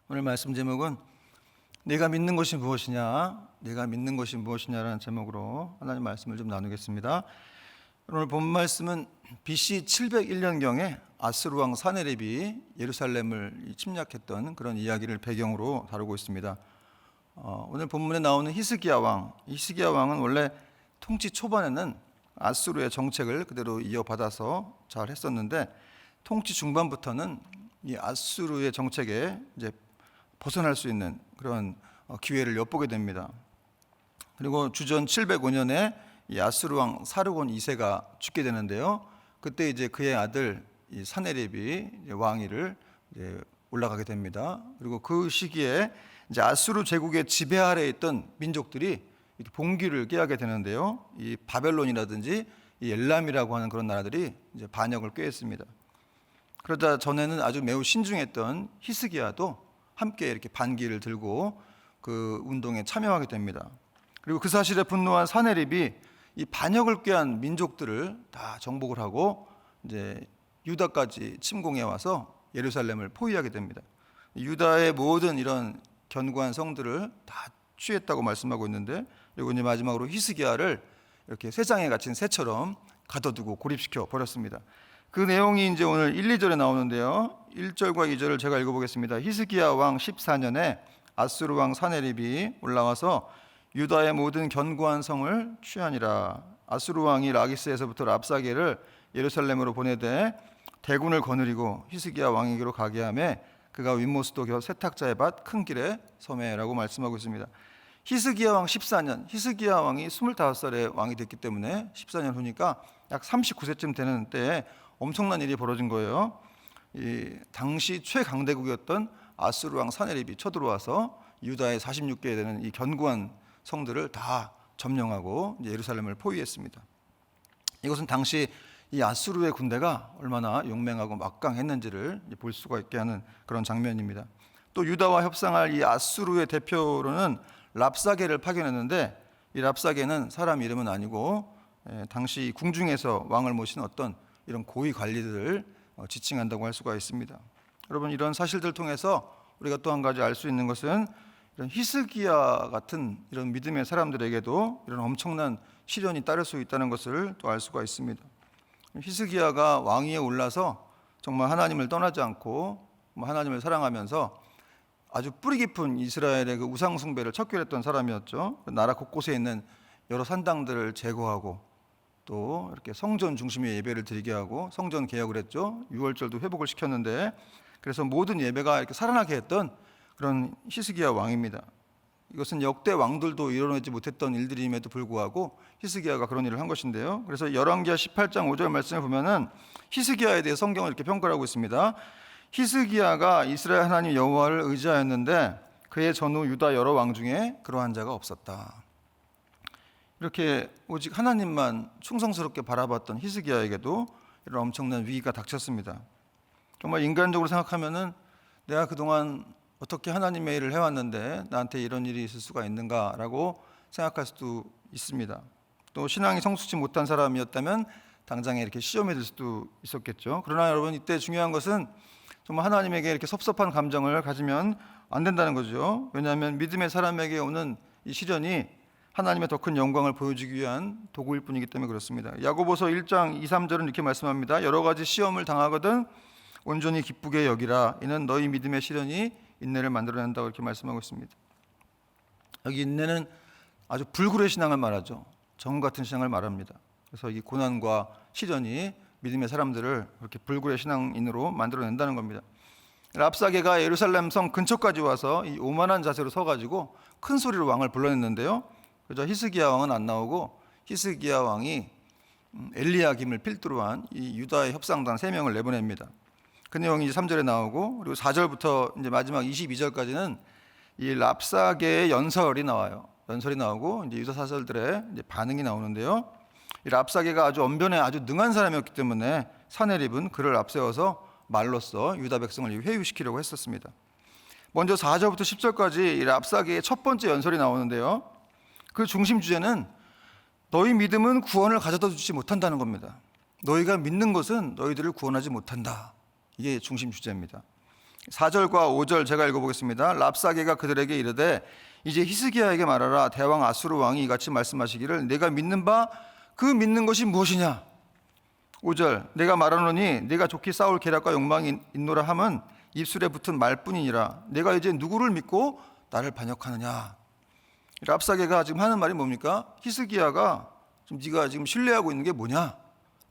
오늘 말씀 제목은 내가 믿는 것이 무엇이냐, 내가 믿는 것이 무엇이냐라는 제목으로 하나님 말씀을 좀 나누겠습니다. 오늘 본 말씀은 BC 701년경에 아스루 왕 사네립이 예루살렘을 침략했던 그런 이야기를 배경으로 다루고 있습니다. 오늘 본문에 나오는 히스기야 왕, 히스기야 왕은 원래 통치 초반에는 아스루의 정책을 그대로 이어받아서 잘 했었는데 통치 중반부터는 이 아스루의 정책에 이제 벗어날 수 있는 그런 기회를 엿보게 됩니다. 그리고 주전 705년에 이 아스루 왕 사르곤 2세가 죽게 되는데요. 그때 이제 그의 아들 이 사네립이 왕위를 이제 올라가게 됩니다. 그리고 그 시기에 이제 아스루 제국의 지배 아래에 있던 민족들이 이렇게 봉기를 꾀하게 되는데요. 이 바벨론이라든지 이 엘람이라고 하는 그런 나라들이 이제 반역을 꾀했습니다. 그러자 전에는 아주 매우 신중했던 히스기야도 함께 이렇게 반기를 들고 그 운동에 참여하게 됩니다. 그리고 그 사실에 분노한 사네립이 이 반역을 꾀한 민족들을 다 정복을 하고 이제 유다까지 침공해 와서 예루살렘을 포위하게 됩니다. 유다의 모든 이런 견고한 성들을 다 취했다고 말씀하고 있는데, 그리고 이제 마지막으로 히스기야를 이렇게 쇠장에 갇힌 새처럼 가둬두고 고립시켜 버렸습니다. 그 내용이 이제 오늘 1, 2절에 나오는데요. 1절과 2절을 제가 읽어보겠습니다. 히스기야 왕 14년에 아스루 왕 사네립이 올라와서 유다의 모든 견고한 성을 취하니라. 아스루 왕이 라기스에서부터 랍사게를 예루살렘으로 보내되 대군을 거느리고 히스기야 왕에게로 가게 하며 그가 윗모스도 겨 세탁자의 밭 큰 길에 서매라고 말씀하고 있습니다. 히스기야 왕 14년, 히스기야 왕이 25살에 왕이 됐기 때문에 14년 후니까 약 39세쯤 되는 때에 엄청난 일이 벌어진 거예요. 이 당시 최강대국이었던 아스루 왕 사네립이 쳐들어와서 유다의 46개 되는 이 견고한 성들을 다 점령하고 예루살렘을 포위했습니다. 이것은 당시 이 아스루의 군대가 얼마나 용맹하고 막강했는지를 볼 수가 있게 하는 그런 장면입니다. 또 유다와 협상할 이 아스루의 대표로는 랍사게를 파견했는데 이 랍사게는 사람 이름은 아니고 당시 궁중에서 왕을 모신 어떤 이런 고위 관리들을 지칭한다고 할 수가 있습니다. 여러분, 이런 사실들을 통해서 우리가 또 한 가지 알 수 있는 것은 이런 히스기야 같은 이런 믿음의 사람들에게도 이런 엄청난 시련이 따를 수 있다는 것을 또 알 수가 있습니다. 히스기야가 왕위에 올라서 정말 하나님을 떠나지 않고 하나님을 사랑하면서 아주 뿌리 깊은 이스라엘의 그 우상 숭배를 척결했던 사람이었죠. 나라 곳곳에 있는 여러 산당들을 제거하고 또 이렇게 성전 중심의 예배를 드리게 하고 성전 개혁을 했죠. 유월절도 회복을 시켰는데, 그래서 모든 예배가 이렇게 살아나게 했던 그런 히스기야 왕입니다. 이것은 역대 왕들도 이뤄내지 못했던 일들임에도 불구하고 히스기야가 그런 일을 한 것인데요. 그래서 열왕기하 18장 5절 말씀을 보면은 히스기야에 대해 성경을 이렇게 평가를 하고 있습니다. 히스기야가 이스라엘 하나님 여호와를 의지하였는데 그의 전후 유다 여러 왕 중에 그러한 자가 없었다. 이렇게 오직 하나님만 충성스럽게 바라봤던 히스기야에게도 이런 엄청난 위기가 닥쳤습니다. 정말 인간적으로 생각하면은 내가 그동안 어떻게 하나님의 일을 해왔는데 나한테 이런 일이 있을 수가 있는가라고 생각할 수도 있습니다. 또 신앙이 성숙치 못한 사람이었다면 당장에 이렇게 시험에 들 수도 있었겠죠. 그러나 여러분, 이때 중요한 것은 정말 하나님에게 이렇게 섭섭한 감정을 가지면 안 된다는 거죠. 왜냐하면 믿음의 사람에게 오는 이 시련이 하나님의 더 큰 영광을 보여주기 위한 도구일 뿐이기 때문에 그렇습니다. 야고보서 1장 2, 3절은 이렇게 말씀합니다. 여러 가지 시험을 당하거든 온전히 기쁘게 여기라. 이는 너희 믿음의 시련이 인내를 만들어낸다고 이렇게 말씀하고 있습니다. 여기 인내는 아주 불굴의 신앙을 말하죠. 정 같은 신앙을 말합니다. 그래서 이 고난과 시련이 믿음의 사람들을 그렇게 불굴의 신앙인으로 만들어낸다는 겁니다. 랍사게가 예루살렘 성 근처까지 와서 이 오만한 자세로 서가지고 큰 소리로 왕을 불러냈는데요. 그래서 히스기야 왕은 안 나오고 히스기야 왕이 엘리야김을 필두로 한 이 유다의 협상단 3명을 내보냅니다. 그 내용이 3절에 나오고, 그리고 4절부터 이제 마지막 22절까지는 이 랍사게의 연설이 나와요. 연설이 나오고 이제 유다 사설들의 이제 반응이 나오는데요. 이 랍사게가 아주 언변에 아주 능한 사람이었기 때문에 사네립은 그를 앞세워서 말로써 유다 백성을 회유시키려고 했었습니다. 먼저 4절부터 10절까지 이 랍사게의 첫 번째 연설이 나오는데요. 그 중심 주제는 너희 믿음은 구원을 가져다 주지 못한다는 겁니다. 너희가 믿는 것은 너희들을 구원하지 못한다. 이게 중심 주제입니다. 4절과 5절 제가 읽어보겠습니다. 랍사게가 그들에게 이르되 이제 히스기야에게 말하라. 대왕 아수르 왕이 이같이 말씀하시기를 내가 믿는 바 그 믿는 것이 무엇이냐. 5절 내가 말하노니 내가 좋게 싸울 계략과 욕망이 있노라 함은 입술에 붙은 말뿐이니라. 내가 이제 누구를 믿고 나를 반역하느냐. 랍사게가 지금 하는 말이 뭡니까? 히스기야가 지금 네가 지금 신뢰하고 있는 게 뭐냐?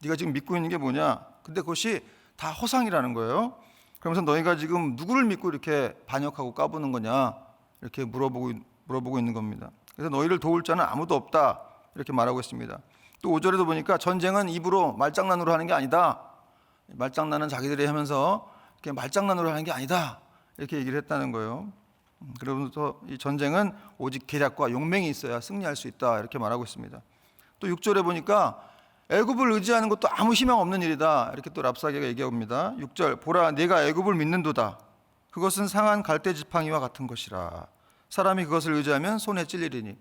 네가 지금 믿고 있는 게 뭐냐? 근데 그것이 다 허상이라는 거예요. 그러면서 너희가 지금 누구를 믿고 이렇게 반역하고 까부는 거냐? 이렇게 물어보고 있는 겁니다. 그래서 너희를 도울 자는 아무도 없다. 이렇게 말하고 있습니다. 또 5절에도 보니까 전쟁은 입으로 말장난으로 하는 게 아니다. 말장난은 자기들이 하면서 이렇게 말장난으로 하는 게 아니다. 이렇게 얘기를 했다는 거예요. 그러면서 이 전쟁은 오직 계략과 용맹이 있어야 승리할 수 있다. 이렇게 말하고 있습니다. 또 6절에 보니까 애굽을 의지하는 것도 아무 희망 없는 일이다. 이렇게 또 랍사게가 얘기합니다. 6절 보라 내가 애굽을 믿는도다. 그것은 상한 갈대 지팡이와 같은 것이라. 사람이 그것을 의지하면 손에 찔리리니.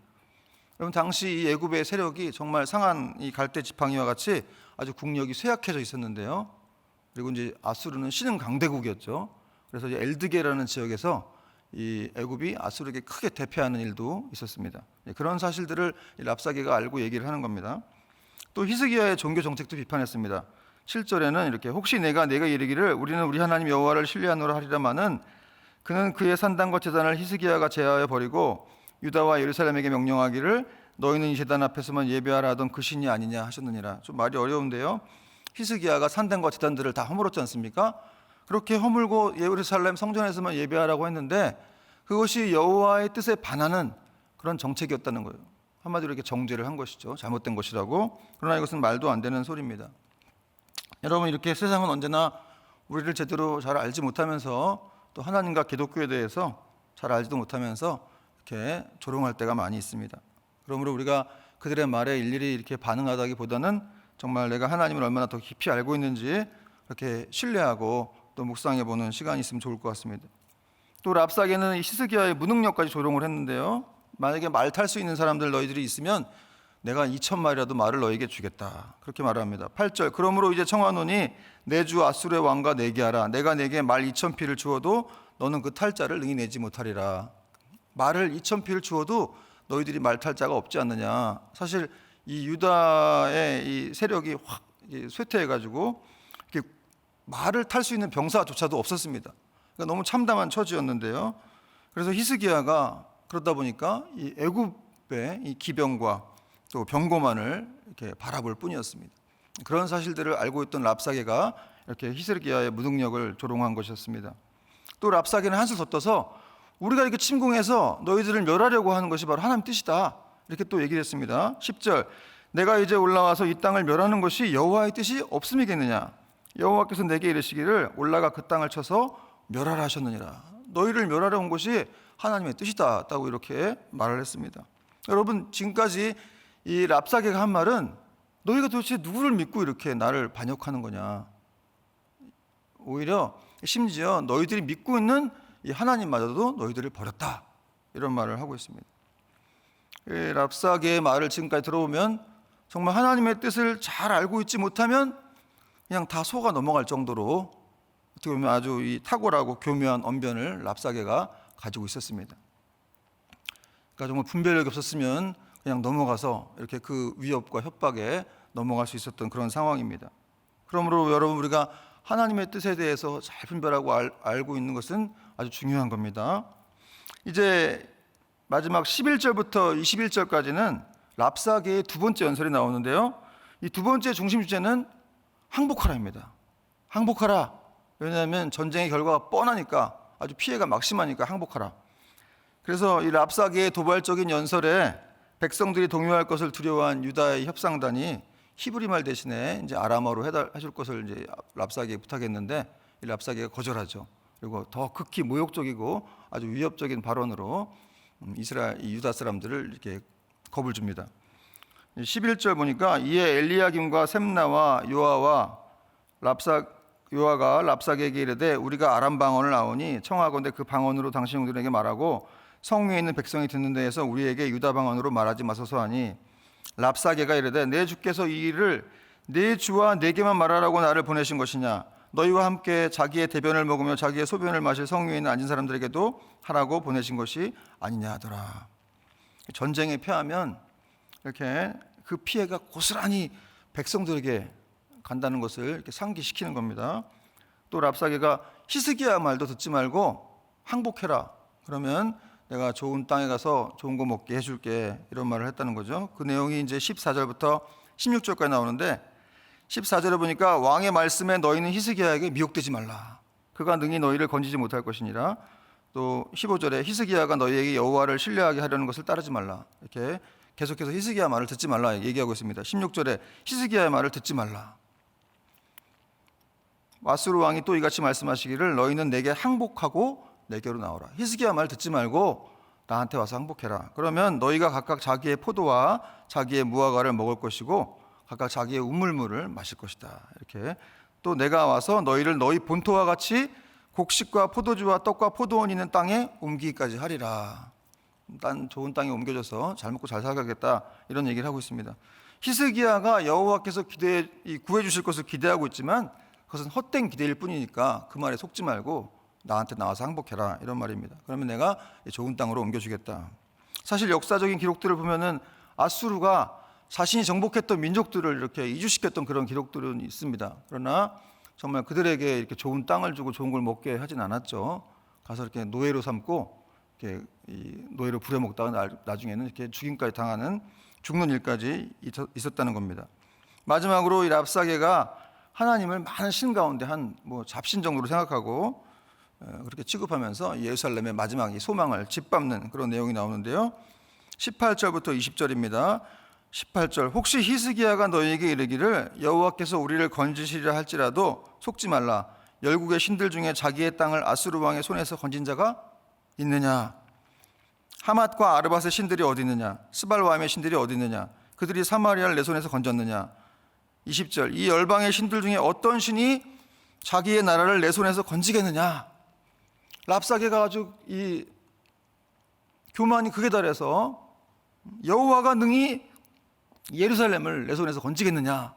여러분 당시 이 애굽의 세력이 정말 상한 이 갈대 지팡이와 같이 아주 국력이 쇠약해져 있었는데요. 그리고 이제 아수르는 신흥 강대국이었죠. 그래서 이제 엘드게라는 지역에서 이 애굽이 아수르에게 크게 대패하는 일도 있었습니다. 그런 사실들을 랍사게가 알고 얘기를 하는 겁니다. 또 히스기야의 종교 정책도 비판했습니다. 7절에는 이렇게 혹시 내가 이르기를 우리는 우리 하나님 여호와를 신뢰하노라 하리라마는 그는 그의 산당과 제단을 히스기야가 제하여 버리고 유다와 예루살렘에게 명령하기를 너희는 이 제단 앞에서만 예배하라 하던 그 신이 아니냐 하셨느니라. 좀 말이 어려운데요. 히스기야가 산당과 제단들을 다 허물었지 않습니까? 그렇게 허물고 예루살렘 성전에서만 예배하라고 했는데 그것이 여호와의 뜻에 반하는 그런 정책이었다는 거예요. 한마디로 이렇게 정죄를 한 것이죠. 잘못된 것이라고. 그러나 이것은 말도 안 되는 소리입니다. 여러분 이렇게 세상은 언제나 우리를 제대로 잘 알지 못하면서 또 하나님과 기독교에 대해서 잘 알지도 못하면서 이렇게 조롱할 때가 많이 있습니다. 그러므로 우리가 그들의 말에 일일이 이렇게 반응하다기보다는 정말 내가 하나님을 얼마나 더 깊이 알고 있는지 이렇게 신뢰하고 또 묵상해 보는 시간이 있으면 좋을 것 같습니다. 또 랍사게는 히스기야의 무능력까지 조롱을 했는데요. 만약에 말 탈 수 있는 사람들 너희들이 있으면 내가 2,000마리라도 말을 너에게 주겠다. 그렇게 말합니다. 8절 그러므로 이제 청하노니 내 주 아수르의 왕과 내게 하라. 내가 내게 말 2,000匹를 주어도 너는 그 탈자를 능히 내지 못하리라. 말을 2,000匹를 주어도 너희들이 말 탈 자가 없지 않느냐. 사실 이 유다의 이 세력이 확 쇠퇴해가지고 이렇게 말을 탈 수 있는 병사조차도 없었습니다. 그러니까 너무 참담한 처지였는데요. 그래서 히스기야가 그러다 보니까 이 애굽의 이 기병과 또 병거만을 이렇게 바라볼 뿐이었습니다. 그런 사실들을 알고 있던 랍사게가 이렇게 히스기야의 무능력을 조롱한 것이었습니다. 또 랍사게는 한술 더 떠서 우리가 이렇게 침공해서 너희들을 멸하려고 하는 것이 바로 하나님 뜻이다. 이렇게 또 얘기를 했습니다. 10절 내가 이제 올라와서 이 땅을 멸하는 것이 여호와의 뜻이 없음이겠느냐. 여호와께서 내게 이르시기를 올라가 그 땅을 쳐서 멸하라 하셨느니라. 너희를 멸하려 온 것이 하나님의 뜻이다. 라고 이렇게 말을 했습니다. 여러분 지금까지 이 랍사게가 한 말은 너희가 도대체 누구를 믿고 이렇게 나를 반역하는 거냐. 오히려 심지어 너희들이 믿고 있는 이 하나님마저도 너희들을 버렸다. 이런 말을 하고 있습니다. 랍사게의 말을 지금까지 들어보면 정말 하나님의 뜻을 잘 알고 있지 못하면 그냥 다 속아 넘어갈 정도로 어떻게 보면 아주 이 탁월하고 교묘한 언변을 랍사게가 가지고 있었습니다. 그러니까 정말 분별력이 없었으면 그냥 넘어가서 이렇게 그 위협과 협박에 넘어갈 수 있었던 그런 상황입니다. 그러므로 여러분 우리가 하나님의 뜻에 대해서 잘 분별하고 알고 있는 것은 아주 중요한 겁니다. 이제 마지막 11절부터 21절까지는 랍사게의 두 번째 연설이 나오는데요. 이 두 번째 중심 주제는 항복하라입니다. 항복하라. 왜냐하면 전쟁의 결과가 뻔하니까 아주 피해가 막심하니까 항복하라. 그래서 이 랍사게의 도발적인 연설에 백성들이 동요할 것을 두려워한 유다의 협상단이 히브리 말 대신에 이제 아람어로 해줄 것을 이제 랍사게에 부탁했는데 이 랍사게가 거절하죠. 그리고 더 극히 모욕적이고 아주 위협적인 발언으로 이 유다 사람들을 이렇게 겁을 줍니다. 11절 보니까 이에 엘리야김과 셈나와 요아가 랍사게에게 이르되 우리가 아람 방언을 아오니 청하건대 그 방언으로 당신 형들에게 말하고 성 위에 있는 백성이 듣는 데에서 우리에게 유다 방언으로 말하지 마소서 하니 랍사게가 이르되 내 주께서 이 일을 내 주와 내게만 말하라고 나를 보내신 것이냐. 너희와 함께 자기의 대변을 먹으며 자기의 소변을 마실 성위에 있는 앉은 사람들에게도 하라고 보내신 것이 아니냐 하더라. 전쟁에 패하면 이렇게 그 피해가 고스란히 백성들에게 간다는 것을 이렇게 상기시키는 겁니다. 또 랍사게가 히스기야 말도 듣지 말고 항복해라. 그러면 내가 좋은 땅에 가서 좋은 거 먹게 해줄게. 이런 말을 했다는 거죠. 그 내용이 이제 14절부터 16절까지 나오는데 14절에 보니까 왕의 말씀에 너희는 히스기야에게 미혹되지 말라. 그가 능히 너희를 건지지 못할 것이니라. 또 15절에 히스기야가 너희에게 여호와를 신뢰하게 하려는 것을 따르지 말라. 이렇게 계속해서 히스기야 말을 듣지 말라 얘기하고 있습니다. 16절에 히스기야의 말을 듣지 말라. 아수르 왕이 또 이같이 말씀하시기를 너희는 내게 항복하고 내게로 나오라. 히스기야 말 듣지 말고 나한테 와서 항복해라. 그러면 너희가 각각 자기의 포도와 자기의 무화과를 먹을 것이고 각각 자기의 우물물을 마실 것이다. 이렇게 또 내가 와서 너희를 너희 본토와 같이 곡식과 포도주와 떡과 포도원 있는 땅에 옮기기까지 하리라. 딴 좋은 땅에 옮겨져서 잘 먹고 잘 살아가겠다 이런 얘기를 하고 있습니다. 히스기야가 여호와께서 구해 주실 것을 기대하고 있지만 그것은 헛된 기대일 뿐이니까 그 말에 속지 말고 나한테 나와서 항복해라 이런 말입니다. 그러면 내가 좋은 땅으로 옮겨주겠다. 사실 역사적인 기록들을 보면은 아수르가 자신이 정복했던 민족들을 이렇게 이주시켰던 그런 기록들은 있습니다. 그러나 정말 그들에게 이렇게 좋은 땅을 주고 좋은 걸 먹게 하진 않았죠. 가서 이렇게 노예로 삼고 이렇게 노예로 부려먹다가 나중에는 이렇게 죽임까지 당하는 죽는 일까지 있었다는 겁니다. 마지막으로 이 랍사게가 하나님을 많은 신 가운데 한 잡신 정도로 생각하고 그렇게 취급하면서 예루살렘의 마지막 이 소망을 짓밟는 그런 내용이 나오는데요. 18절부터 20절입니다. 18절 혹시 히스기야가 너희에게 이르기를 여호와께서 우리를 건지시리라 할지라도 속지 말라. 열국의 신들 중에 자기의 땅을 아수르 왕의 손에서 건진 자가 있느냐? 하맛과 아르밧의 신들이 어디 있느냐? 스발와임의 신들이 어디 있느냐? 그들이 사마리아를 내 손에서 건졌느냐? 20절 이 열방의 신들 중에 어떤 신이 자기의 나라를 내 손에서 건지겠느냐? 랍사게가 아주 이 교만이 극에 달해서 여호와가 능히 예루살렘을 내 손에서 건지겠느냐?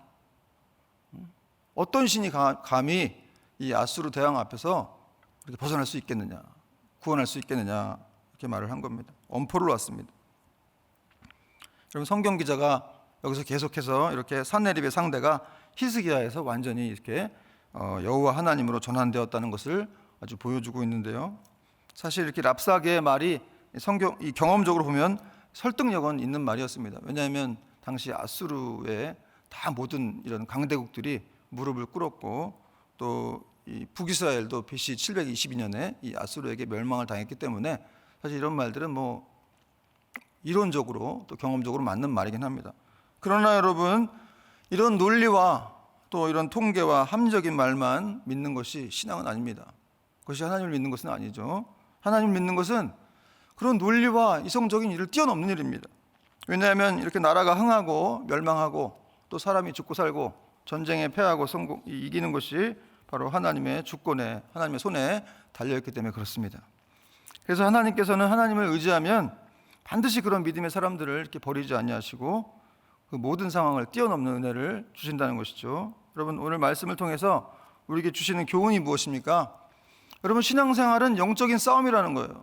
어떤 신이 감히 이 아수르 대왕 앞에서 이렇게 벗어날 수 있겠느냐? 구원할 수 있겠느냐? 이렇게 말을 한 겁니다. 엄포를 놨습니다. 여러분 성경 기자가 여기서 계속해서 이렇게 산헤립의 상대가 히스기야에서 완전히 이렇게 여호와 하나님으로 전환되었다는 것을 아주 보여주고 있는데요. 사실 이렇게 랍사게의 말이 이 경험적으로 보면 설득력은 있는 말이었습니다. 왜냐하면 당시 아수르의 다 모든 이런 강대국들이 무릎을 꿇었고 또 이 북이스라엘도 BC 722년에 이 아수르에게 멸망을 당했기 때문에 사실 이런 말들은 이론적으로 또 경험적으로 맞는 말이긴 합니다. 그러나 여러분 이런 논리와 또 이런 통계와 합리적인 말만 믿는 것이 신앙은 아닙니다. 그것이 하나님을 믿는 것은 아니죠. 하나님을 믿는 것은 그런 논리와 이성적인 일을 뛰어넘는 일입니다. 왜냐하면 이렇게 나라가 흥하고 멸망하고 또 사람이 죽고 살고 전쟁에 패하고 이기는 것이 바로 하나님의 주권에 하나님의 손에 달려있기 때문에 그렇습니다. 그래서 하나님께서는 하나님을 의지하면 반드시 그런 믿음의 사람들을 이렇게 버리지 아니하시고 그 모든 상황을 뛰어넘는 은혜를 주신다는 것이죠. 여러분 오늘 말씀을 통해서 우리에게 주시는 교훈이 무엇입니까? 여러분 신앙생활은 영적인 싸움이라는 거예요.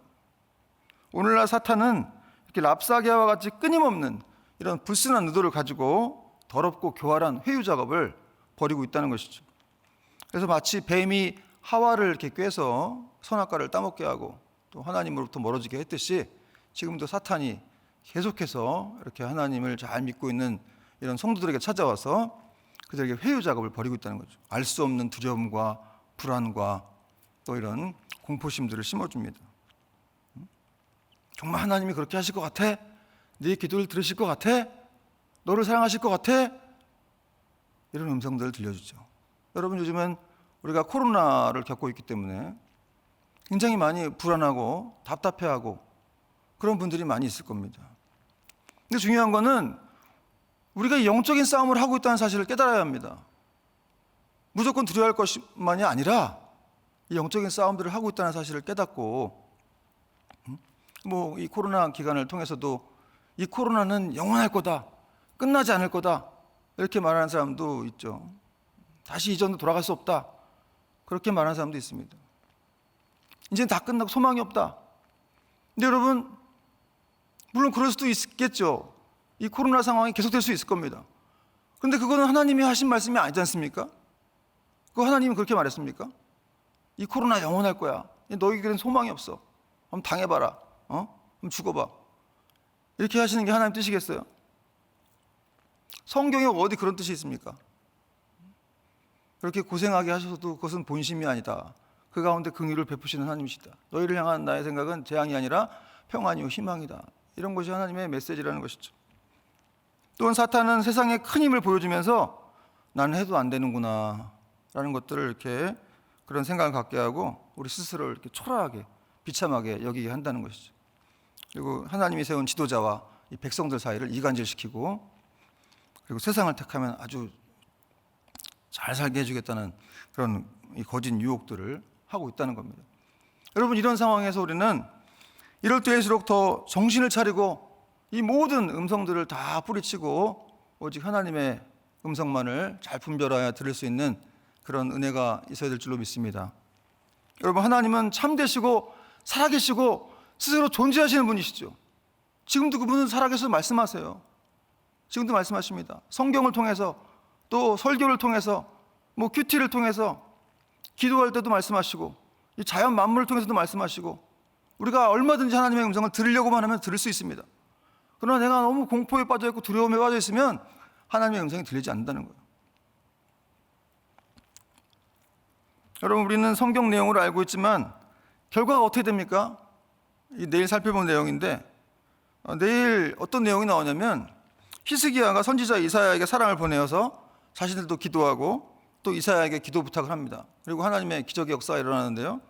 오늘날 사탄은 이렇게 랍사게와 같이 끊임없는 이런 불순한 의도를 가지고 더럽고 교활한 회유 작업을 벌이고 있다는 것이죠. 그래서 마치 뱀이 하와를 이렇게 꿰서 선악과를 따먹게 하고 또 하나님으로부터 멀어지게 했듯이 지금도 사탄이 계속해서 이렇게 하나님을 잘 믿고 있는 이런 성도들에게 찾아와서 그들에게 회유 작업을 벌이고 있다는 거죠. 알 수 없는 두려움과 불안과 또 이런 공포심들을 심어줍니다. 정말 하나님이 그렇게 하실 것 같아? 네 기도를 들으실 것 같아? 너를 사랑하실 것 같아? 이런 음성들을 들려주죠. 여러분 요즘은 우리가 코로나를 겪고 있기 때문에 굉장히 많이 불안하고 답답해하고 그런 분들이 많이 있을 겁니다. 근데 중요한 거는 우리가 영적인 싸움을 하고 있다는 사실을 깨달아야 합니다. 무조건 두려워할 것만이 아니라 이 영적인 싸움들을 하고 있다는 사실을 깨닫고 이 코로나 기간을 통해서도 이 코로나는 영원할 거다, 끝나지 않을 거다 이렇게 말하는 사람도 있죠. 다시 이전으로 돌아갈 수 없다 그렇게 말하는 사람도 있습니다. 이제는 다 끝나고 소망이 없다. 근데 여러분, 물론 그럴 수도 있겠죠. 이 코로나 상황이 계속될 수 있을 겁니다. 그런데 그거는 하나님이 하신 말씀이 아니지 않습니까? 그 하나님은 그렇게 말했습니까? 이 코로나 영원할 거야. 너희에게는 소망이 없어. 한번 당해봐라. 한번 죽어봐. 이렇게 하시는 게 하나님 뜻이겠어요? 성경에 어디 그런 뜻이 있습니까? 그렇게 고생하게 하셔도 그것은 본심이 아니다. 그 가운데 긍휼을 베푸시는 하나님이시다. 너희를 향한 나의 생각은 재앙이 아니라 평안이요 희망이다. 이런 것이 하나님의 메시지라는 것이죠. 또한 사탄은 세상에 큰 힘을 보여주면서 나는 해도 안 되는구나 라는 것들을 이렇게 그런 생각을 갖게 하고 우리 스스로를 이렇게 초라하게 비참하게 여기게 한다는 것이죠. 그리고 하나님이 세운 지도자와 이 백성들 사이를 이간질시키고 그리고 세상을 택하면 아주 잘 살게 해주겠다는 그런 이 거짓 유혹들을 하고 있다는 겁니다. 여러분, 이런 상황에서 우리는 이럴 때일수록 더 정신을 차리고 이 모든 음성들을 다 뿌리치고 오직 하나님의 음성만을 잘 분별하여 들을 수 있는 그런 은혜가 있어야 될 줄로 믿습니다. 여러분, 하나님은 참되시고 살아계시고 스스로 존재하시는 분이시죠. 지금도 그분은 살아계셔서 말씀하세요. 지금도 말씀하십니다. 성경을 통해서 또 설교를 통해서 큐티를 통해서 기도할 때도 말씀하시고 이 자연 만물을 통해서도 말씀하시고 우리가 얼마든지 하나님의 음성을 들으려고만 하면 들을 수 있습니다. 그러나 내가 너무 공포에 빠져 있고 두려움에 빠져 있으면 하나님의 음성이 들리지 않는다는 거예요. 여러분, 우리는 성경 내용을 알고 있지만 결과가 어떻게 됩니까? 내일 살펴본 내용인데 내일 어떤 내용이 나오냐면 히스기야가 선지자 이사야에게 사랑을 보내어서 자신들도 기도하고 또 이사야에게 기도 부탁을 합니다. 그리고 하나님의 기적의 역사가 일어나는데요.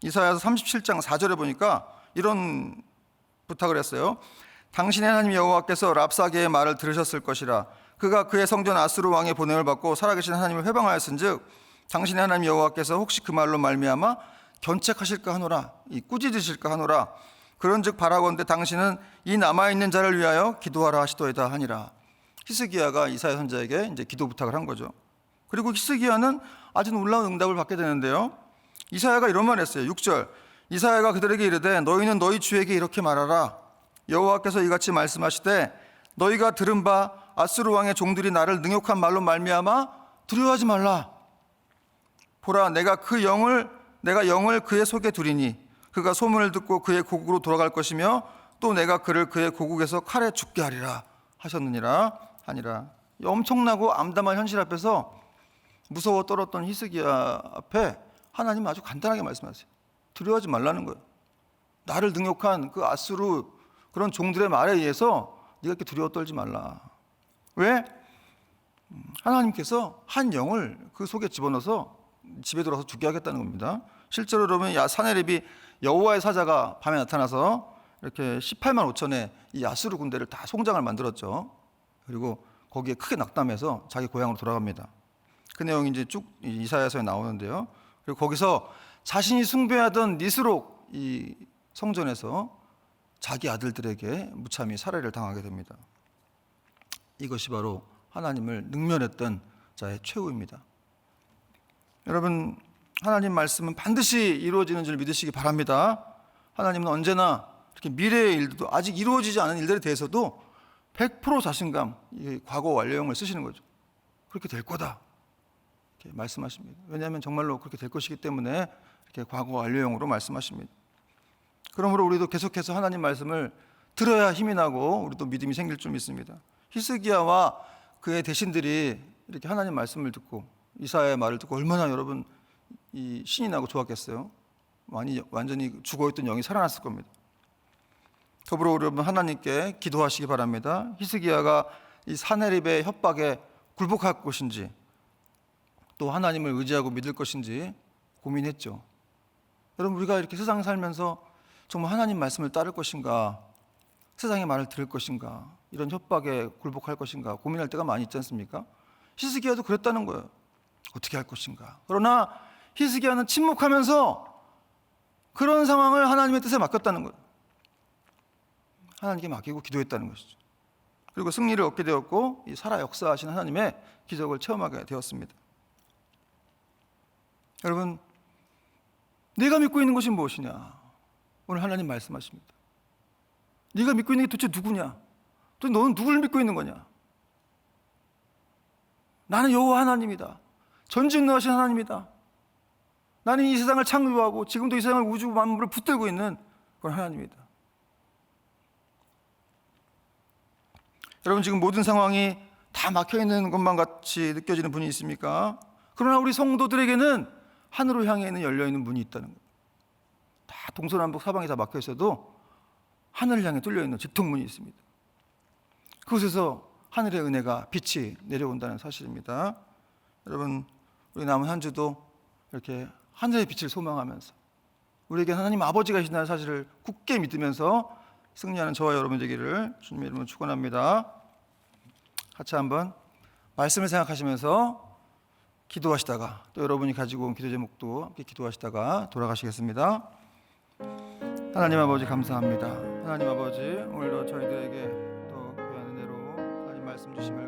이사야서 37장 4절에 보니까 이런 부탁을 했어요. 당신의 하나님 여호와께서 랍사게의 말을 들으셨을 것이라. 그가 그의 성전 아수르 왕의 보냄을 받고 살아계신 하나님을 회방하였은즉 당신의 하나님 여호와께서 혹시 그 말로 말미암아 견책하실까 하노라, 이 꾸짖으실까 하노라. 그런즉 바라건대 당신은 이 남아있는 자를 위하여 기도하라 하시도이다 하니라. 히스기야가 이사야 선지자에게 이제 기도 부탁을 한 거죠. 그리고 히스기야는 아주 놀라운 응답을 받게 되는데요. 이사야가 이런 말을 했어요. 6절. 이사야가 그들에게 이르되 너희는 너희 주에게 이렇게 말하라. 여호와께서 이같이 말씀하시되 너희가 들은 바 아수르 왕의 종들이 나를 능욕한 말로 말미암아 두려워하지 말라. 보라, 내가 영을 그의 속에 두리니 그가 소문을 듣고 그의 고국으로 돌아갈 것이며 또 내가 그를 그의 고국에서 칼에 죽게 하리라 하셨느니라 하니라. 엄청나고 암담한 현실 앞에서 무서워 떨었던 히스기야 앞에 하나님 아주 간단하게 말씀하세요. 두려워하지 말라는 거예요. 나를 능욕한 그 아수르 그런 종들의 말에 의해서 네가 이렇게 두려워 떨지 말라. 왜? 하나님께서 한 영을 그 속에 집어넣어서 집에 들어와서 죽게 하겠다는 겁니다. 실제로 여러분, 사네립이 여호와의 사자가 밤에 나타나서 이렇게 18만 5천의 이 아수르 군대를 다 송장을 만들었죠. 그리고 거기에 크게 낙담해서 자기 고향으로 돌아갑니다. 그 내용이 이제 쭉 이사야서에 나오는데요. 그리고 거기서 자신이 숭배하던 니스록 이 성전에서 자기 아들들에게 무참히 살해를 당하게 됩니다. 이것이 바로 하나님을 능멸했던 자의 최후입니다. 여러분, 하나님 말씀은 반드시 이루어지는 줄 믿으시기 바랍니다. 하나님은 언제나 이렇게 미래의 일들도 아직 이루어지지 않은 일들에 대해서도 100% 자신감, 과거 완료형을 쓰시는 거죠. 그렇게 될 거다 이렇게 말씀하십니다. 왜냐하면 정말로 그렇게 될 것이기 때문에 이렇게 과거 완료형으로 말씀하십니다. 그러므로 우리도 계속해서 하나님 말씀을 들어야 힘이 나고 우리도 믿음이 생길 줄 믿습니다. 히스기야와 그의 대신들이 이렇게 하나님 말씀을 듣고 이사야의 말을 듣고 얼마나 여러분 이 신이 나고 좋았겠어요. 완전히 죽어있던 영이 살아났을 겁니다. 더불어 여러분, 하나님께 기도하시기 바랍니다. 히스기야가 이 사네립의 협박에 굴복할 것인지 또 하나님을 의지하고 믿을 것인지 고민했죠. 여러분, 우리가 이렇게 세상에 살면서 정말 하나님 말씀을 따를 것인가, 세상의 말을 들을 것인가, 이런 협박에 굴복할 것인가 고민할 때가 많이 있지 않습니까? 히스기야도 그랬다는 거예요. 어떻게 할 것인가. 그러나 히스기야는 침묵하면서 그런 상황을 하나님의 뜻에 맡겼다는 거예요. 하나님께 맡기고 기도했다는 것이죠. 그리고 승리를 얻게 되었고 이 살아 역사하신 하나님의 기적을 체험하게 되었습니다. 여러분, 네가 믿고 있는 것이 무엇이냐? 오늘 하나님 말씀하십니다. 네가 믿고 있는 게 도대체 누구냐? 또 너는 누구를 믿고 있는 거냐? 나는 여호와 하나님이다. 전지전능하신 하나님이다. 나는 이 세상을 창조하고 지금도 이 세상을 우주 만물을 붙들고 있는 그런 하나님이다. 여러분, 지금 모든 상황이 다 막혀있는 것만 같이 느껴지는 분이 있습니까? 그러나 우리 성도들에게는 하늘을 향해 있는 열려있는 문이 있다는 거예요. 다 동서남북 사방이 다 막혀있어도 하늘을 향해 뚫려있는 직통문이 있습니다. 그곳에서 하늘의 은혜가 빛이 내려온다는 사실입니다. 여러분, 우리 남은 한 주도 이렇게 하늘의 빛을 소망하면서 우리에게 하나님 아버지가 계신다는 사실을 굳게 믿으면서 승리하는 저와 여러분 되기를 주님의 이름으로 축원합니다. 같이 한번 말씀을 생각하시면서 기도하시다가 또 여러분이 가지고 온 기도 제목도 함께 기도하시다가 돌아가시겠습니다. 하나님 아버지 감사합니다. 하나님 아버지, 오늘도 저희들에게 또 귀한 은혜로 하나님 말씀 주심을